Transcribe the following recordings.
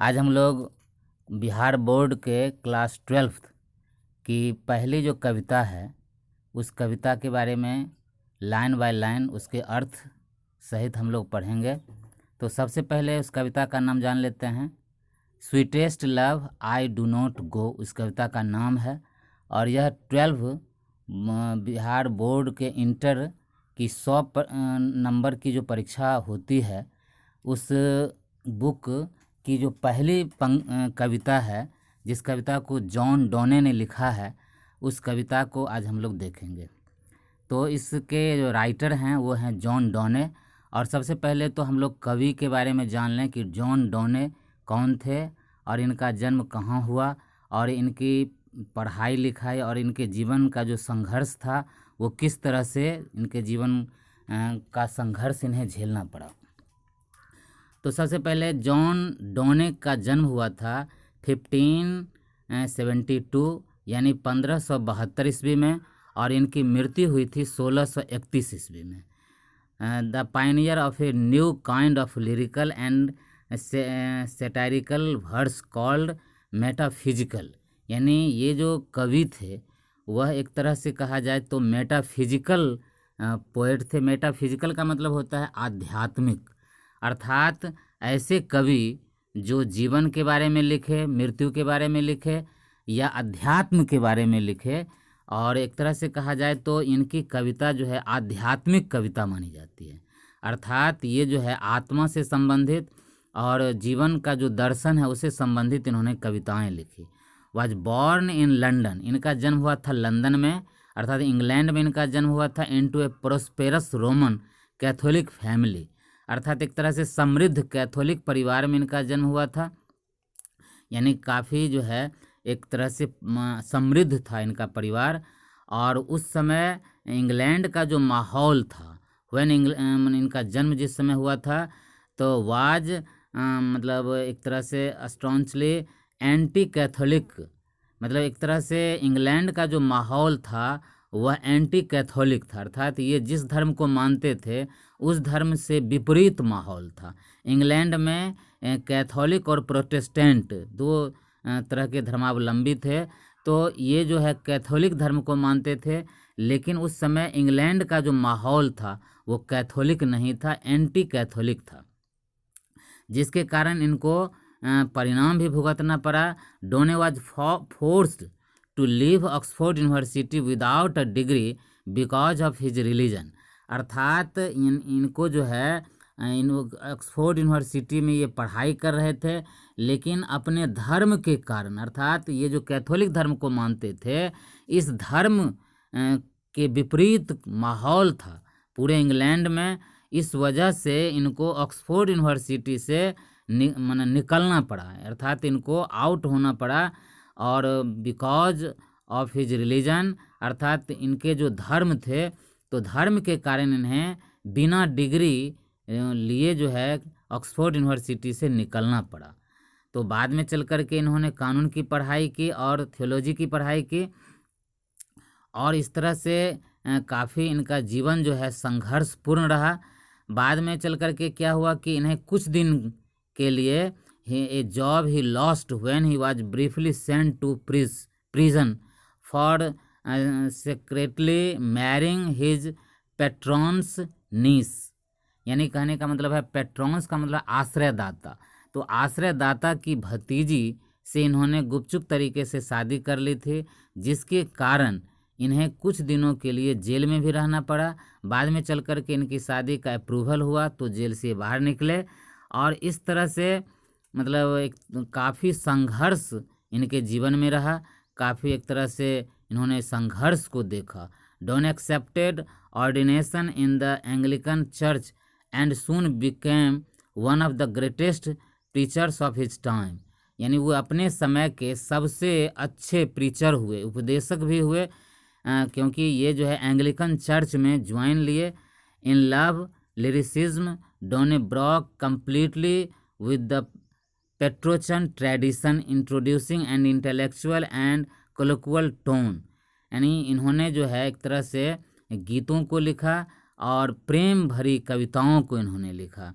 आज हम लोग बिहार बोर्ड के क्लास 12th की पहली जो कविता है उस कविता के बारे में लाइन बाय लाइन उसके अर्थ सहित हम लोग पढ़ेंगे। तो सबसे पहले उस कविता का नाम जान लेते हैं। Sweetest love I do not go उस कविता का नाम है और यह 12 बिहार बोर्ड के इंटर की 100 नंबर की जो परीक्षा होती है उस बुक की जो पहली कविता है, जिस कविता को जॉन डोने ने लिखा है, उस कविता को आज हम लोग देखेंगे। तो इसके जो राइटर हैं वो हैं जॉन डोने। और सबसे पहले तो हम लोग कवि के बारे में जान लें कि जॉन डोने कौन थे और इनका जन्म कहाँ हुआ और इनकी पढ़ाई लिखाई और इनके जीवन का जो संघर्ष था वो किस तरह से इनके जीवन का संघर्ष इन्हें झेलना पड़ा। तो सबसे पहले जॉन डोने का जन्म हुआ था 1572 यानी 1572 ईस्वी में और इनकी मृत्यु हुई थी 1631 ईस्वी में। The pioneer of a new kind of lyrical and satirical verse called metaphysical, यानी ये जो कवि थे वह एक तरह से कहा जाए तो मेटाफिजिकल पोएट थे। मेटाफिजिकल का मतलब होता है आध्यात्मिक, अर्थात ऐसे कवि जो जीवन के बारे में लिखे, मृत्यु के बारे में लिखे या अध्यात्म के बारे में लिखे। और एक तरह से कहा जाए तो इनकी कविता जो है आध्यात्मिक कविता मानी जाती है, अर्थात ये जो है आत्मा से संबंधित और जीवन का जो दर्शन है उससे संबंधित इन्होंने कविताएं लिखी। वाज बॉर्न इन लंदन, इनका जन्म हुआ था लंदन में, अर्थात इंग्लैंड में इनका जन्म हुआ था। इनटू ए प्रोस्पेरस रोमन कैथोलिक फैमिली, अर्थात एक तरह से समृद्ध कैथोलिक परिवार में इनका जन्म हुआ था, यानी काफ़ी जो है एक तरह से समृद्ध था इनका परिवार। और उस समय इंग्लैंड का जो माहौल था व्हेन इनका जन्म जिस समय हुआ था तो वाज मतलब एक तरह से स्ट्रॉन्चली एंटी कैथोलिक, मतलब एक तरह से इंग्लैंड का जो माहौल था वह एंटी कैथोलिक था, अर्थात ये जिस धर्म को मानते थे उस धर्म से विपरीत माहौल था। इंग्लैंड में कैथोलिक और प्रोटेस्टेंट दो तरह के धर्मावलंबी थे। तो ये जो है कैथोलिक धर्म को मानते थे, लेकिन उस समय इंग्लैंड का जो माहौल था वो कैथोलिक नहीं था, एंटी कैथोलिक था, जिसके कारण इनको परिणाम भी भुगतना पड़ा। Donne was forced to leave Oxford University without a degree because of his religion, अर्थात इनको जो है इन ऑक्सफोर्ड यूनिवर्सिटी में ये पढ़ाई कर रहे थे, लेकिन अपने धर्म के कारण, अर्थात ये जो कैथोलिक धर्म को मानते थे इस धर्म के विपरीत माहौल था पूरे इंग्लैंड में, इस वजह से इनको ऑक्सफोर्ड यूनिवर्सिटी से निकलना पड़ा, अर्थात इनको आउट होना पड़ा। और बिकॉज ऑफ हिज रिलीजन, अर्थात इनके जो धर्म थे तो धर्म के कारण इन्हें बिना डिग्री लिए जो है ऑक्सफोर्ड यूनिवर्सिटी से निकलना पड़ा। तो बाद में चल कर के इन्होंने कानून की पढ़ाई की और थियोलॉजी की पढ़ाई की और इस तरह से काफ़ी इनका जीवन जो है संघर्षपूर्ण रहा। बाद में चल कर के क्या हुआ कि इन्हें कुछ दिन के लिए a job he lost when he was briefly sent to prison for secretly marrying his patron's niece, यानी कहने का मतलब है पेट्रॉन्स का मतलब आश्रयदाता, तो आश्रयदाता की भतीजी से इन्होंने गुपचुप तरीके से शादी कर ली थी, जिसके कारण इन्हें कुछ दिनों के लिए जेल में भी रहना पड़ा। बाद में चल कर के इनकी शादी का अप्रूवल हुआ तो जेल से बाहर निकले और इस तरह से मतलब एक काफ़ी संघर्ष इनके जीवन में रहा, काफ़ी एक तरह से इन्होंने संघर्ष को देखा। Donne accepted ordination in the Anglican church and soon became one of the greatest teachers of his time, यानी वो अपने समय के सबसे अच्छे प्रीचर हुए, उपदेशक भी हुए, क्योंकि ये जो है एंग्लिकन चर्च में ज्वाइन लिए। In love lyricism Donne broke completely with the Petrarchan tradition introducing and intellectual and colloquial tone, यानी इन्होंने जो है एक तरह से गीतों को लिखा और प्रेम भरी कविताओं को इन्होंने लिखा।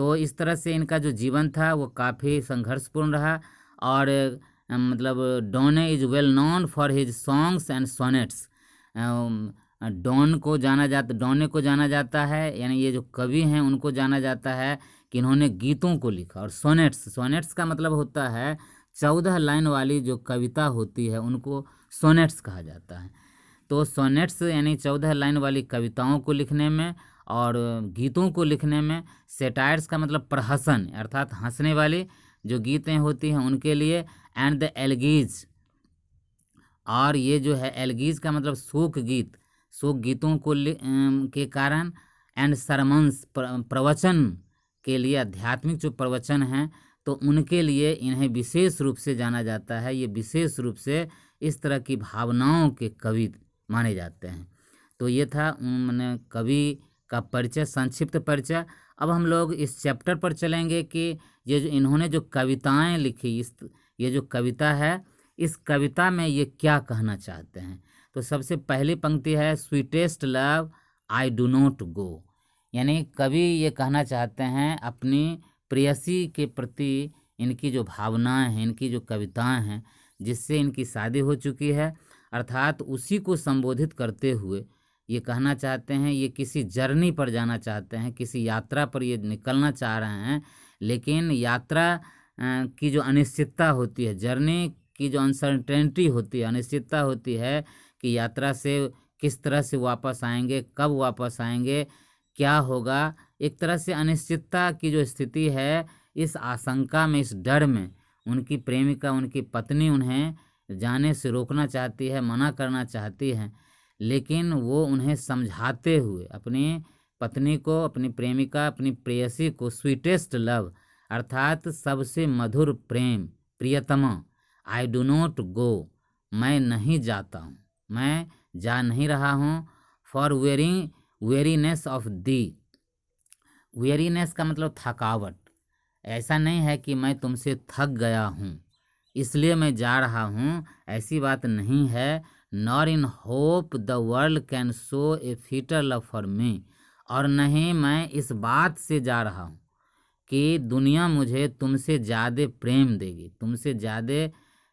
तो इस तरह से इनका जो जीवन था वो काफ़ी संघर्षपूर्ण रहा। और मतलब Donne is well known for his songs and sonnets. Donne को जाना जाता है, यानी ये जो कवि हैं उनको जाना जाता है कि इन्होंने गीतों को लिखा। और सोनेट्स का मतलब होता है 14 लाइन वाली जो कविता होती है उनको सोनेट्स कहा जाता है। तो सोनेट्स यानी 14 लाइन वाली कविताओं को लिखने में और गीतों को लिखने में, सेटायर्स का मतलब प्रहसन अर्थात हंसने वाली जो गीतें होती हैं उनके लिए, एंड द एल्गीज, और ये जो है एल्गीज का मतलब शोक गीतों को के कारण, एंड सरमन्स प्रवचन के लिए, आध्यात्मिक जो प्रवचन हैं तो उनके लिए इन्हें विशेष रूप से जाना जाता है। ये विशेष रूप से इस तरह की भावनाओं के कवि माने जाते हैं। तो ये था मैंने कवि का परिचय, संक्षिप्त परिचय। अब हम लोग इस चैप्टर पर चलेंगे कि ये जो इन्होंने जो कविताएं लिखी, ये जो कविता है, इस कविता में ये क्या कहना चाहते हैं। तो सबसे पहली पंक्ति है, sweetest love I do not go. यानी कवि ये कहना चाहते हैं अपनी प्रेयसी के प्रति इनकी जो भावनाएं हैं, इनकी जो कविताएं हैं, जिससे इनकी शादी हो चुकी है, अर्थात उसी को संबोधित करते हुए ये कहना चाहते हैं, ये किसी जर्नी पर जाना चाहते हैं, किसी यात्रा पर ये निकलना चाह रहे हैं। लेकिन यात्रा की जो अनिश्चितता होती है, जर्नी की जो अनसर्टेनिटी होती है, अनिश्चितता होती है कि यात्रा से किस तरह से वापस आएंगे, कब वापस आएंगे, क्या होगा, एक तरह से अनिश्चितता की जो स्थिति है, इस आशंका में, इस डर में उनकी प्रेमिका, उनकी पत्नी उन्हें जाने से रोकना चाहती है, मना करना चाहती है। लेकिन वो उन्हें समझाते हुए, अपनी पत्नी को, अपनी प्रेमिका, अपनी प्रेयसी को स्वीटेस्ट लव अर्थात सबसे मधुर प्रेम, प्रियतमा, आई डू नॉट गो, मैं नहीं जाता हूँ, मैं जा नहीं रहा हूँ, for weariness of the. Weariness का मतलब थकावट। ऐसा नहीं है कि मैं तुमसे थक गया हूँ इसलिए मैं जा रहा हूँ, ऐसी बात नहीं है। Nor in hope the world can show A fitter love for me, और नहीं मैं इस बात से जा रहा हूँ कि दुनिया मुझे तुमसे ज़्यादा प्रेम देगी, तुमसे ज़्यादा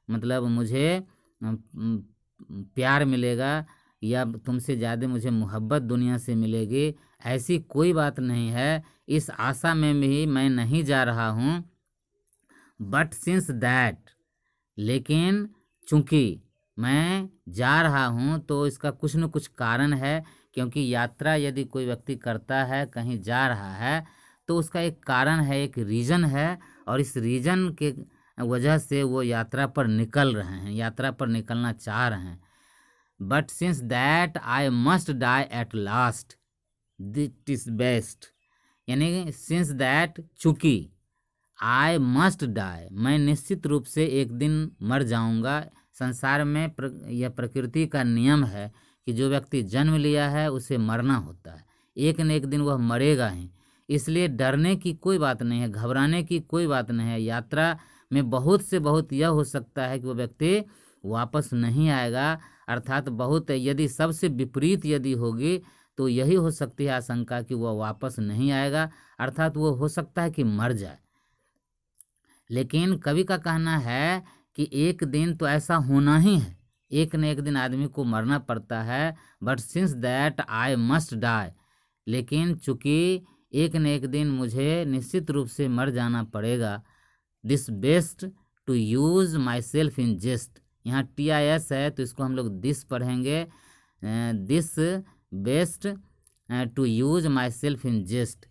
मतलब मुझे प्यार मिलेगा, या तुमसे ज़्यादा मुझे मोहब्बत दुनिया से मिलेगी, ऐसी कोई बात नहीं है। इस आशा में भी मैं नहीं जा रहा हूँ। बट सिंस दैट, लेकिन चूँकि मैं जा रहा हूँ तो इसका कुछ न कुछ कारण है, क्योंकि यात्रा यदि कोई व्यक्ति करता है, कहीं जा रहा है, तो उसका एक कारण है, एक रीज़न है, और इस रीज़न के वजह से वो यात्रा पर निकल रहे हैं, यात्रा पर निकलना चाह रहे हैं। But since that I must die at last, that is best. यानी सिंस दैट, चूँकि, आई मस्ट डाई, मैं निश्चित रूप से एक दिन मर जाऊंगा। संसार में यह प्रकृति का नियम है कि जो व्यक्ति जन्म लिया है उसे मरना होता है, एक न एक दिन वह मरेगा ही। इसलिए डरने की कोई बात नहीं है, घबराने की कोई बात नहीं है। यात्रा में बहुत से बहुत यह हो सकता है कि वो व्यक्ति वापस नहीं आएगा, अर्थात बहुत, यदि सबसे विपरीत यदि होगी तो यही हो सकती है आशंका कि वह वापस नहीं आएगा, अर्थात वो हो सकता है कि मर जाए। लेकिन कवि का कहना है कि एक दिन तो ऐसा होना ही है, एक न एक दिन आदमी को मरना पड़ता है। But since that I must die, लेकिन चूँकि एक न एक दिन मुझे निश्चित रूप से मर जाना पड़ेगा। This best to use myself in jest, यहाँ TIS है तो इसको हम लोग दिस पढ़ेंगे। This best to use myself in jest,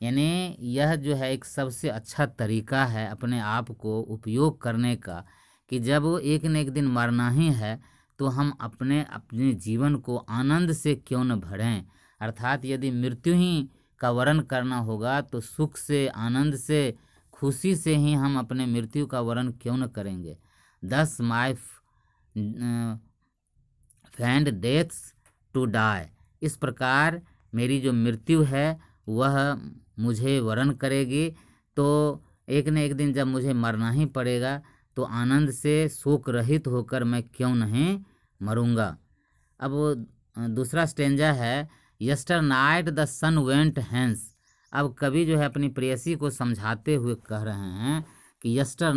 यानी यह जो है एक सबसे अच्छा तरीका है अपने आप को उपयोग करने का, कि जब एक न एक दिन मरना ही है तो हम अपने जीवन को आनंद से क्यों न भरें। अर्थात यदि मृत्यु ही का वर्ण करना होगा तो सुख से, आनंद से, खुशी से ही हम अपने मृत्यु का वर्ण क्यों न करेंगे। दस माई फैंड डेथ्स टू डाई, इस प्रकार मेरी जो मृत्यु है वह मुझे वरण करेगी। तो एक न एक दिन जब मुझे मरना ही पड़ेगा तो आनंद से, शोक रहित होकर मैं क्यों नहीं मरूंगा। अब दूसरा स्टेंजा है, yesternight the sun went hence अब कवि जो है अपनी प्रेयसी को समझाते हुए कह रहे हैं कि यस्टर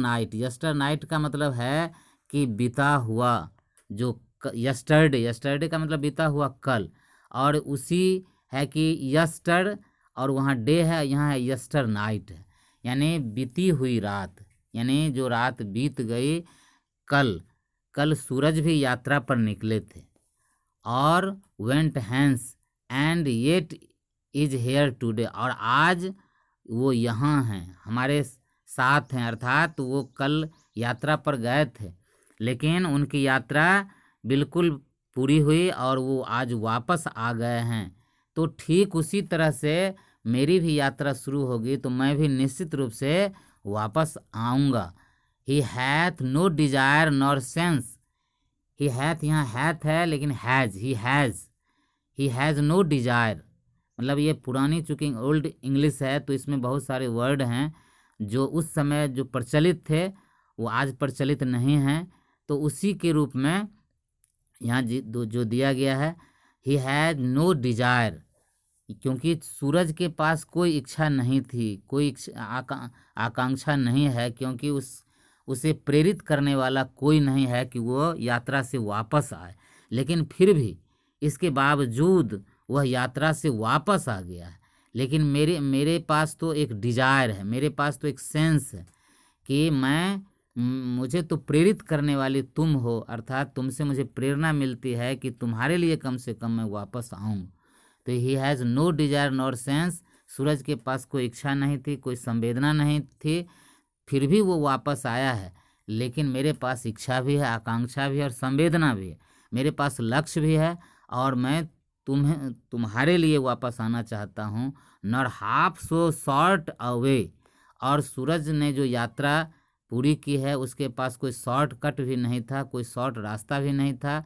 नाइट का मतलब है कि बीता हुआ, जो यस्टरडे का मतलब बीता हुआ कल, और उसी है कि यस्टर, और वहाँ डे है, यहाँ है यस्टर नाइट है, यानी बीती हुई रात, यानी जो रात बीत गई। कल सूरज भी यात्रा पर निकले थे और went hence and yet is here today, और आज वो यहाँ हैं, हमारे साथ हैं, अर्थात वो कल यात्रा पर गए थे लेकिन उनकी यात्रा बिल्कुल पूरी हुई और वो आज वापस आ गए हैं। तो ठीक उसी तरह से मेरी भी यात्रा शुरू होगी तो मैं भी निश्चित रूप से वापस आऊँगा। He hath no desire nor sense, he hath यहाँ हैथ है लेकिन ही हैज़ नो डिजायर, मतलब ये पुरानी चूँकि ओल्ड इंग्लिश है तो इसमें बहुत सारे वर्ड हैं जो उस समय जो प्रचलित थे वो आज प्रचलित नहीं हैं, तो उसी के रूप में यहाँ जो दिया गया है, ही हैज़ नो डिजायर, क्योंकि सूरज के पास कोई इच्छा नहीं थी, कोई आकांक्षा नहीं है, क्योंकि उसे प्रेरित करने वाला कोई नहीं है कि वो यात्रा से वापस आए, लेकिन फिर भी इसके बावजूद वह यात्रा से वापस आ गया है। लेकिन मेरे पास तो एक डिजायर है, मेरे पास तो एक सेंस है कि मुझे तो प्रेरित करने वाली तुम हो, अर्थात तुमसे मुझे प्रेरणा मिलती है कि तुम्हारे लिए कम से कम मैं वापस आऊँ। तो he has no desire nor sense, सूरज के पास कोई इच्छा नहीं थी, कोई संवेदना नहीं थी, फिर भी वो वापस आया है। लेकिन मेरे पास इच्छा भी है, आकांक्षा भी है और संवेदना भी है, मेरे पास लक्ष्य भी है और मैं तुम्हारे लिए वापस आना चाहता हूँ। Nor half so short away, और सूरज ने जो यात्रा पूरी की है उसके पास कोई शॉर्टकट भी नहीं था, कोई शॉर्ट रास्ता भी नहीं था,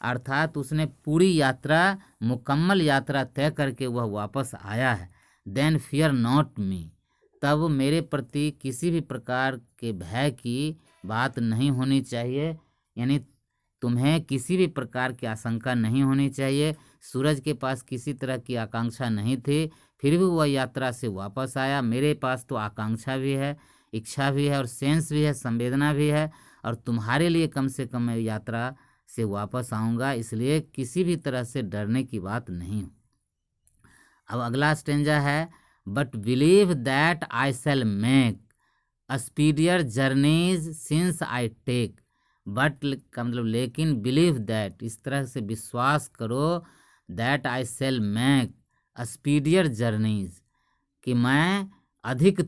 अर्थात उसने पूरी यात्रा, मुकम्मल यात्रा तय करके वह वापस आया है। देन फियर नॉट मी, तब मेरे प्रति किसी भी प्रकार के भय की बात नहीं होनी चाहिए, यानी तुम्हें किसी भी प्रकार की आशंका नहीं होनी चाहिए। सूरज के पास किसी तरह की आकांक्षा नहीं थी, फिर भी वह यात्रा से वापस आया। मेरे पास तो आकांक्षा भी है, इच्छा भी है और सेंस भी है, संवेदना भी है, और तुम्हारे लिए कम से कम मैं यात्रा से वापस आऊँगा, इसलिए किसी भी तरह से डरने की बात नहीं। अब अगला स्टेंजा है, but believe that I shall make a speedier journeys since I take, but का मतलब लेकिन, बिलीव दैट इस तरह से विश्वास करो, that I shall make a speedier journeys, कि मैं अधिक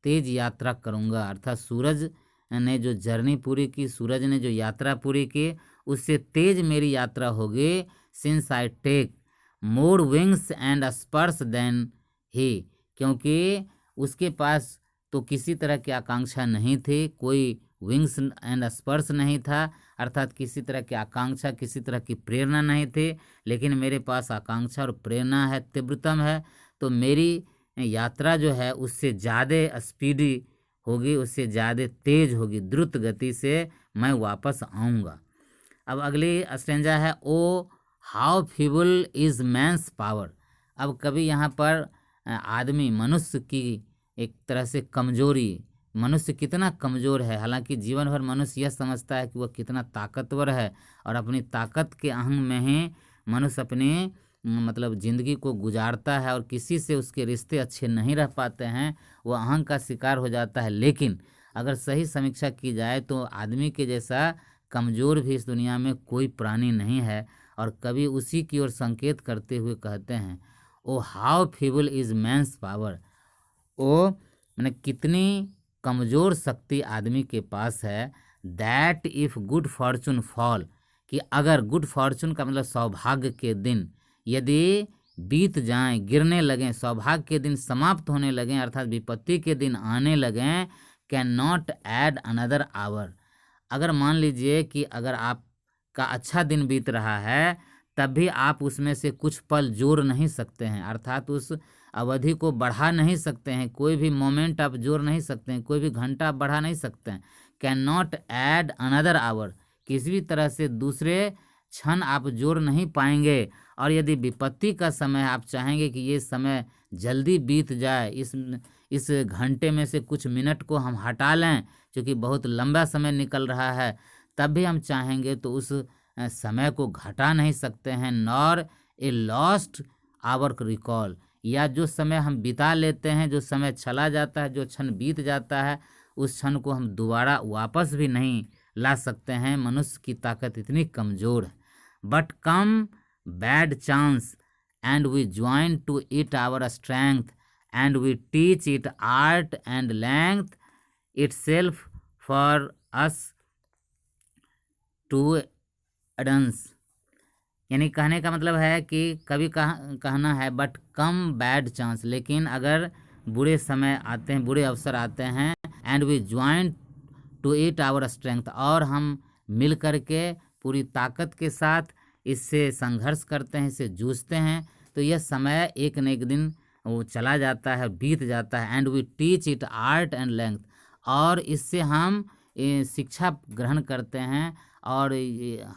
तेज यात्रा करूँगा, अर्थात सूरज ने जो जर्नी पूरी की, सूरज ने जो यात्रा पूरी की, उससे तेज मेरी यात्रा होगी। Since I take more wings and spurs than he, क्योंकि उसके पास तो किसी तरह की आकांक्षा नहीं थी, कोई विंग्स एंड स्पर्स नहीं था, अर्थात किसी तरह की आकांक्षा, किसी तरह की प्रेरणा नहीं थी, लेकिन मेरे पास आकांक्षा और प्रेरणा है, तीव्रतम है, तो मेरी यात्रा जो है उससे ज़्यादा स्पीडी होगी, उससे ज़्यादा तेज होगी, द्रुत गति से मैं वापस आऊँगा। अब अगली स्टेंजा है, O how feeble is man's power. अब कभी यहाँ पर आदमी, मनुष्य की एक तरह से कमजोरी, मनुष्य कितना कमज़ोर है, हालांकि जीवन भर मनुष्य यह समझता है कि वह कितना ताकतवर है, और अपनी ताकत के अहंग में ही मनुष्य अपनी मतलब ज़िंदगी को गुजारता है, और किसी से उसके रिश्ते अच्छे नहीं रह पाते हैं, वो अहंग का शिकार हो जाता है। लेकिन अगर सही समीक्षा की जाए तो आदमी के जैसा कमज़ोर भी इस दुनिया में कोई प्राणी नहीं है, और कभी उसी की ओर संकेत करते हुए कहते हैं, O how feeble is man's power, O मैंने कितनी कमज़ोर शक्ति आदमी के पास है। That if good fortune fall, कि अगर गुड फॉर्चून का मतलब सौभाग्य के दिन यदि बीत जाएं, गिरने लगें, सौभाग्य के दिन समाप्त होने लगें, अर्थात विपत्ति के दिन आने लगें, can not add another our, अगर मान लीजिए कि अगर आपका अच्छा दिन बीत रहा है तब भी आप उसमें से कुछ पल जोड़ नहीं सकते हैं, अर्थात उस अवधि को बढ़ा नहीं सकते हैं, कोई भी मोमेंट आप जोड़ नहीं सकते हैं, कोई भी घंटा आप बढ़ा नहीं सकते हैं। Can not add another our, किसी भी तरह से दूसरे क्षण आप जोड़ नहीं पाएंगे। और यदि विपत्ति का समय आप चाहेंगे कि ये समय जल्दी बीत जाए, इस घंटे में से कुछ मिनट को हम हटा लें क्योंकि बहुत लंबा समय निकल रहा है, तब भी हम चाहेंगे तो उस समय को घटा नहीं सकते हैं। Nor a lost hour recall, या जो समय हम बिता लेते हैं, जो समय चला जाता है, जो क्षण बीत जाता है, उस क्षण को हम दोबारा वापस भी नहीं ला सकते हैं। मनुष्य की ताकत इतनी कमज़ोर है। But come bad chance and we join to it our strength and we teach it art and length itself for us to advance. यानी कहने का मतलब है कि कभी कहना है बट कम बैड चांस, लेकिन अगर बुरे समय आते हैं, बुरे अवसर आते हैं, and we join to it our strength, और हम मिल करके पूरी ताकत के साथ इससे संघर्ष करते हैं, इससे जूझते हैं, तो यह समय एक न एक दिन वो चला जाता है, बीत जाता है। And we teach it art and length, और इससे हम शिक्षा ग्रहण करते हैं। और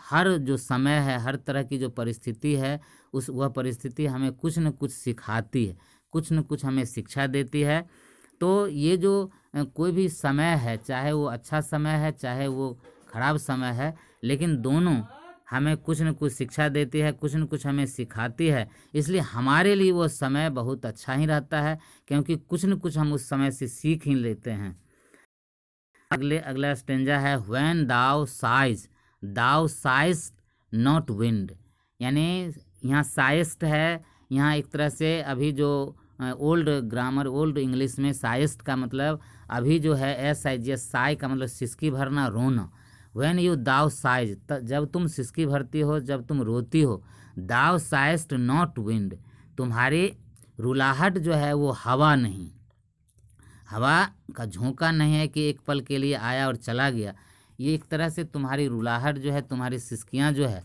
हर जो समय है, हर तरह की जो परिस्थिति है, वह परिस्थिति हमें कुछ न कुछ सिखाती है, कुछ न कुछ हमें शिक्षा देती है। तो ये जो कोई भी समय है, चाहे वो अच्छा समय है, चाहे वो खराब समय है, लेकिन दोनों हमें कुछ न कुछ शिक्षा देती है, कुछ न कुछ हमें सिखाती है। इसलिए हमारे लिए वो समय बहुत अच्छा ही रहता है, क्योंकि कुछ न कुछ हम उस समय से सीख ही लेते हैं। अगला स्टेंजा है when thou sighs not wind. यानी यहाँ साइस्ट है, यहाँ एक तरह से अभी जो ओल्ड ग्रामर, ओल्ड इंग्लिश में साइस्ट का मतलब अभी जो है SIGS, साई का मतलब सिसकी भरना, रोना। व्हेन यू दाउ साइज, जब तुम सिसकी भरती हो, जब तुम रोती हो। दाउ साइस्ट नॉट विंड, तुम्हारी रुलाहट जो है वो हवा नहीं, हवा का झोंका नहीं है कि एक पल के लिए आया और चला गया। ये एक तरह से तुम्हारी रुलाहट जो है, तुम्हारी सिसकियाँ जो है,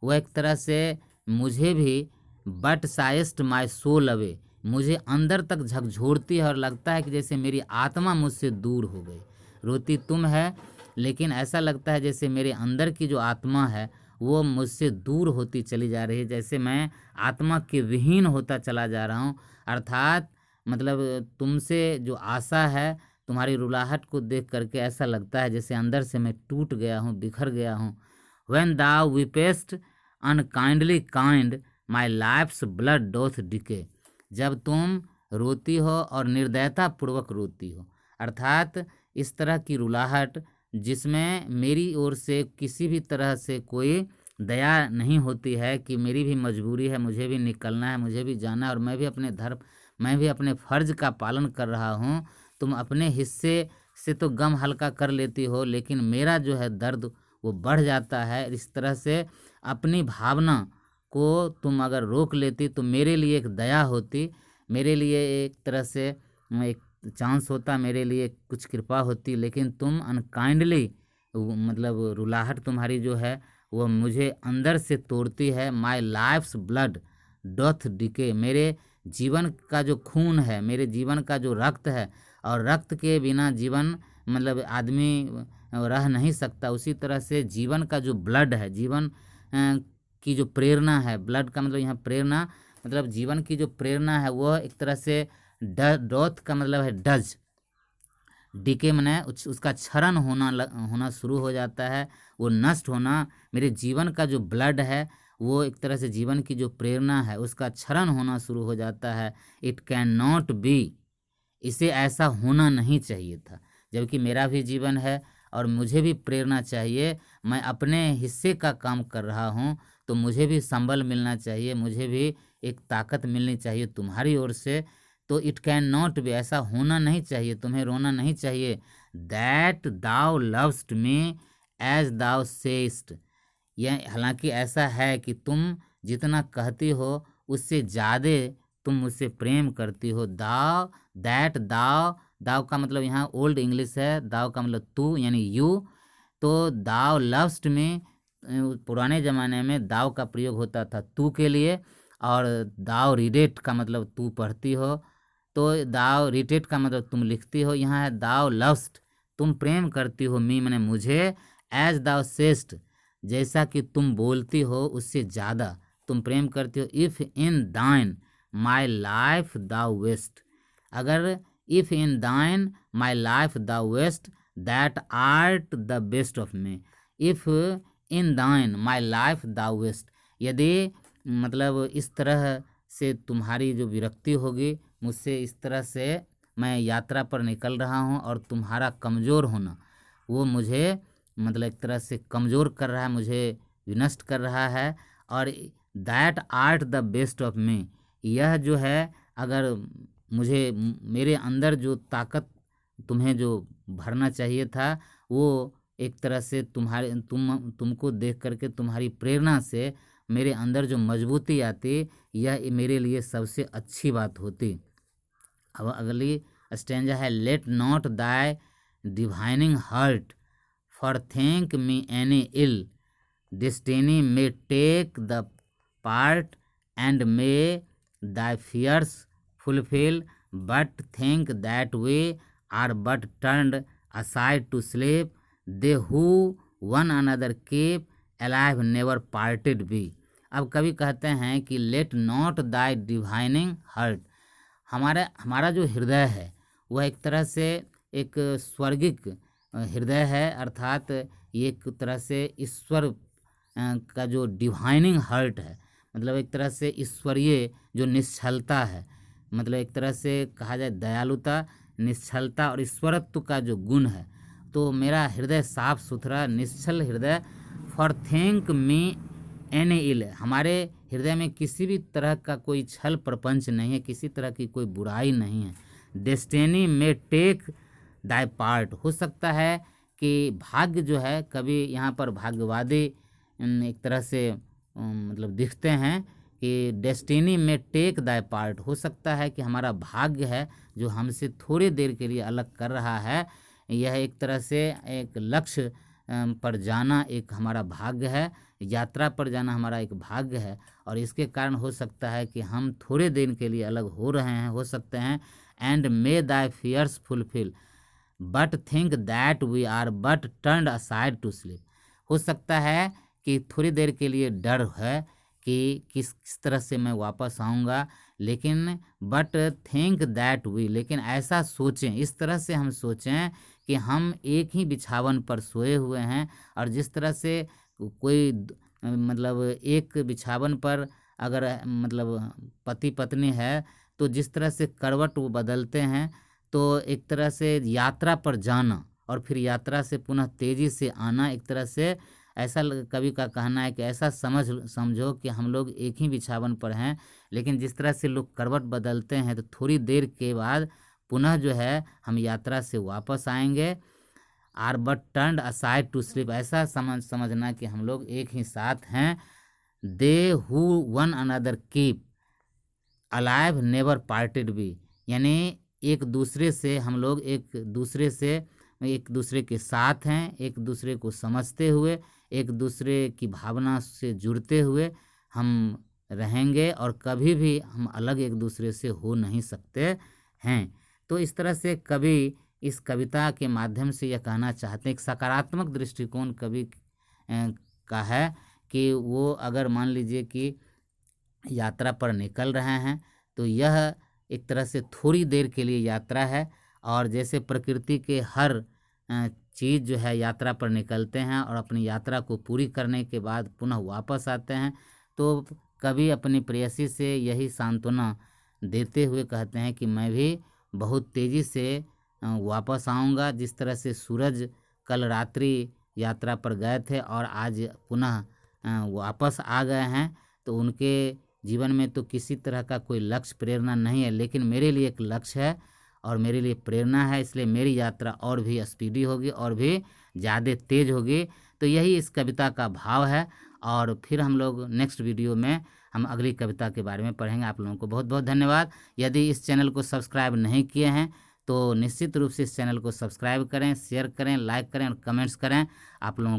वह एक तरह से मुझे भी बट साइस्ट माई सोल अवे, मुझे अंदर तक झकझोरती है और लगता है कि जैसे मेरी आत्मा मुझसे दूर हो गई। रोती तुम है, लेकिन ऐसा लगता है जैसे मेरे अंदर की जो आत्मा है वो मुझसे दूर होती चली जा रही है, जैसे मैं आत्मा के विहीन होता चला जा रहा हूँ। अर्थात मतलब तुमसे जो आशा है, तुम्हारी रुलाहट को देख करके ऐसा लगता है जैसे अंदर से मैं टूट गया हूँ, बिखर गया हूँ। When thou weepest unkindly kind, my life's blood doth decay, जब तुम रोती हो और निर्दयता पूर्वक रोती हो, अर्थात इस तरह की रुलाहट जिसमें मेरी ओर से किसी भी तरह से कोई दया नहीं होती है कि मेरी भी मजबूरी है, मुझे भी निकलना है, मुझे भी जाना है, और मैं भी अपने धर्म, मैं भी अपने फर्ज का पालन कर रहा हूँ। तुम अपने हिस्से से तो गम हल्का कर लेती हो, लेकिन मेरा जो है दर्द वो बढ़ जाता है। इस तरह से अपनी भावना को तुम अगर रोक लेती तो मेरे लिए एक दया होती, मेरे लिए एक तरह से एक चांस होता, मेरे लिए कुछ कृपा होती। लेकिन तुम अनकाइंडली, मतलब रुलाहट तुम्हारी जो है वो मुझे अंदर से तोड़ती है। माई लाइफ्स ब्लड डॉथ डिके, मेरे जीवन का जो खून है, मेरे जीवन का जो रक्त है, और रक्त के बिना जीवन मतलब आदमी रह नहीं सकता, उसी तरह से जीवन का जो ब्लड है, जीवन की जो प्रेरणा है, ब्लड का मतलब यहाँ प्रेरणा, मतलब जीवन की जो प्रेरणा है वह एक तरह से डॉथ का मतलब है डज, डीके मने उसका क्षरण होना शुरू हो जाता है, वो नष्ट होना। मेरे जीवन का जो ब्लड है वो एक तरह से जीवन की जो प्रेरणा है उसका क्षरण होना शुरू हो जाता है। इट कैन नॉट बी, इसे ऐसा होना नहीं चाहिए था, जबकि मेरा भी जीवन है और मुझे भी प्रेरणा चाहिए। मैं अपने हिस्से का काम कर रहा हूँ तो मुझे भी संबल मिलना चाहिए, मुझे भी एक ताकत मिलनी चाहिए तुम्हारी ओर से। तो इट कैन नॉट बी, ऐसा होना नहीं चाहिए, तुम्हें रोना नहीं चाहिए। दैट दाउ लव्स्ट मी एज दाउ सेस्ट, यह हालांकि ऐसा है कि तुम जितना कहती हो उससे ज़्यादा तुम मुझसे प्रेम करती हो। दाव, दैट दाव, दाव का मतलब यहाँ ओल्ड इंग्लिश है, दाव का मतलब तू यानी यू। तो दाव लव्स्ट में पुराने ज़माने में दाव का प्रयोग होता था तू के लिए, और दाव रीडेट का मतलब तू पढ़ती हो, तो दाव रीडेट का मतलब तुम लिखती हो। यहाँ है दाव लव्स्ट, तुम प्रेम करती हो, मी मैंने मुझे, एज दाव सेस्ट, जैसा कि तुम बोलती हो उससे ज़्यादा तुम प्रेम करती हो। If in thine my life the waste, अगर if in thine my life the waste that art the best of me. If in thine my life the waste, यदि मतलब इस तरह से तुम्हारी जो विरक्ति होगी मुझसे, इस तरह से मैं यात्रा पर निकल रहा हूँ और तुम्हारा कमज़ोर होना वो मुझे मतलब एक तरह से कमज़ोर कर रहा है, मुझे विनष्ट कर रहा है। और that art the best of मी, यह जो है अगर मुझे मेरे अंदर जो ताकत तुम्हें जो भरना चाहिए था वो एक तरह से तुमको देख करके तुम्हारी प्रेरणा से मेरे अंदर जो मजबूती आती, यह मेरे लिए सबसे अच्छी बात होती। अब अगली स्टेंजा है, let not thy divining heart forethink me any ill, destiny may take the part and may thy fears fulfil, but think that we are but turned aside to sleep, they who one another keep alive never parted be. अब कवि कहते हैं कि let not thy divining heart, हमारा जो हृदय है वह एक तरह से एक स्वर्गिक हृदय है, अर्थात ये एक तरह से ईश्वर का जो डिवाइनिंग हर्ट है, मतलब एक तरह से ईश्वरीय जो निश्चलता है, मतलब एक तरह से कहा जाए दयालुता, निश्चलता और ईश्वरत्व का जो गुण है। तो मेरा हृदय साफ सुथरा निश्चल हृदय, फॉर थिंक मी एनी इल, हमारे हृदय में किसी भी तरह का कोई छल प्रपंच नहीं है, किसी तरह की कोई बुराई नहीं है। डेस्टिनी में टेक दाई पार्ट, हो सकता है कि भाग्य जो है, कभी यहाँ पर भाग्यवादी एक तरह से मतलब दिखते हैं कि डेस्टिनी में टेक दाई पार्ट, हो सकता है कि हमारा भाग्य है जो हमसे थोड़ी देर के लिए अलग कर रहा है। यह एक तरह से एक लक्ष्य पर जाना एक हमारा भाग्य है, यात्रा पर जाना हमारा एक भाग्य है, और इसके कारण हो सकता है कि हम थोड़े दिन के लिए अलग हो रहे हैं, हो सकते हैं। And may thy fears fulfil, but think that we are but turned aside to sleep, हो सकता है कि थोड़ी देर के लिए डर है कि किस तरह से मैं वापस आऊँगा, लेकिन बट थिंक दैट वी, लेकिन ऐसा सोचें, इस तरह से हम सोचें कि हम एक ही बिछावन पर सोए हुए हैं, और जिस तरह से कोई मतलब एक बिछावन पर अगर मतलब पति पत्नी है तो जिस तरह से करवट वो बदलते हैं, तो एक तरह से यात्रा पर जाना और फिर यात्रा से पुनः तेज़ी से आना, एक तरह से ऐसा कवि का कहना है कि ऐसा समझो कि हम लोग एक ही बिछावन पर हैं, लेकिन जिस तरह से लोग करवट बदलते हैं तो थोड़ी देर के बाद पुनः जो है हम यात्रा से वापस आएंगे। Are but turned aside to sleep, ऐसा समझना कि हम लोग एक ही साथ हैं। They who one another keep alive never parted be, यानी एक दूसरे से हम लोग एक दूसरे के साथ हैं, एक दूसरे को समझते हुए, एक दूसरे की भावना से जुड़ते हुए हम रहेंगे, और कभी भी हम अलग एक दूसरे से हो नहीं सकते हैं। तो इस तरह से कवि इस कविता के माध्यम से यह कहना चाहते हैं, एक सकारात्मक दृष्टिकोण कवि का है कि वो अगर मान लीजिए कि यात्रा पर निकल रहे हैं तो यह एक तरह से थोड़ी देर के लिए यात्रा है, और जैसे प्रकृति के हर चीज़ जो है यात्रा पर निकलते हैं और अपनी यात्रा को पूरी करने के बाद पुनः वापस आते हैं, तो कभी अपनी प्रेयसी से यही सांत्वना देते हुए कहते हैं कि मैं भी बहुत तेज़ी से वापस आऊँगा। जिस तरह से सूरज कल रात्रि यात्रा पर गए थे और आज पुनः वापस आ गए हैं, तो उनके जीवन में तो किसी तरह का कोई लक्ष्य प्रेरणा नहीं है, लेकिन मेरे लिए एक लक्ष्य है और मेरे लिए प्रेरणा है, इसलिए मेरी यात्रा और भी स्पीडी होगी और भी ज़्यादा तेज़ होगी। तो यही इस कविता का भाव है, और फिर हम लोग नेक्स्ट वीडियो में हम अगली कविता के बारे में पढ़ेंगे। आप लोगों को बहुत बहुत धन्यवाद। यदि इस चैनल को सब्सक्राइब नहीं किए हैं तो निश्चित रूप से इस चैनल को सब्सक्राइब करें, शेयर करें, लाइक करें और कमेंट्स करें। आप लोगों